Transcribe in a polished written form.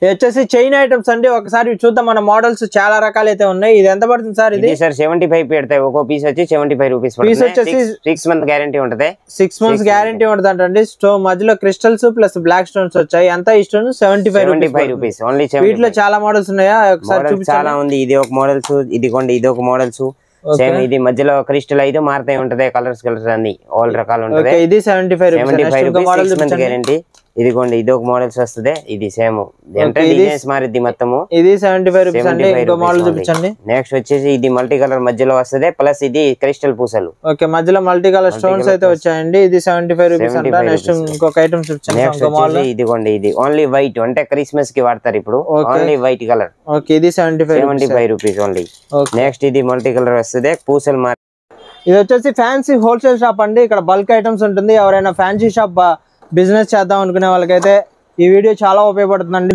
వచ్చేసి chain items అండి. ఒకసారి చూద్దాం, మన మోడల్స్ చాలా రకాలు అయితే ఉన్నాయి. ఇది ఎంత పడుతుంది సార్? ఇది సార్ 75 పెడతాయి. ఒక్కో పీస్ వచ్చి 75 రూపీస్. పీస్ వచ్చేసి 6 మంత్ గ్యారంటీ ఉంటది. 6 మంత్స్ గ్యారంటీ ఉంటది అంటండి. స్టోన్ మధ్యలో క్రిస్టల్స్ ప్లస్ బ్లాక్ స్టోన్స్ వచ్చాయి. ఎంత ఈ స్టోన్? 75 rupees only. వీటిలో చాలా మోడల్స్ ఉన్నాయా? ఒకసారి చూపించండి. చాలా ఉంది. ఇది ఒక మోడల్స్, ఇదిగోండి ఇది ఒక మోడల్స్. సేమ్ ఇది మధ్యలో క్రిస్టల్ అయితే మారుతాయి ఉంటది. కలర్స్ అన్ని ఆల్ రకాలు ఉంటది. ఇది 75 రూపీస్ గ్యారంటీ. ఇదిగోండి ఇది ఒక మోడల్స్ వస్తుంది. ఇది సేమ్ అంటే డిజైన్స్ మారిద్ది మొత్తము. ఇది 75 రూపీస్ అండి. ఇంకో మోడల్ చూపించండి. నెక్స్ట్ వచ్చేసి ఇది మల్టీ కలర్ మధ్యలో వస్తుంది. ప్లస్ ఇది క్రిస్టల్ పూసలు. ఓకే, మధ్యలో మల్టీ కలర్ స్టోన్స్ అయితే వచ్చాయండి. ఇది 75 రూపీస్ అంట. నెక్స్ట్ ఇంకొక ఐటమ్ చూపించండి. ఇదిగోండి ఇది ఓన్లీ వైట్, అంటే క్రిస్మస్ కి వాడతారు ఇప్పుడు. Only white colour. ఓకే, ఇది 75 రూపీస్ ఓన్లీ. నెక్స్ట్ ఇది మల్టీ కలర్ వస్తుంది. పూసలు మారి. ఇది వచ్చేసి ఫ్యాన్సీ హోల్సేల్ షాప్ అండి. ఇక్కడ బల్క్ ఐటమ్స్ ఉంటుంది. ఎవరైనా ఫ్యాన్సీ షాప్ బిజినెస్ చేద్దాం అనుకునే వాళ్ళకైతే ఈ వీడియో చాలా ఉపయోగపడుతుందండి.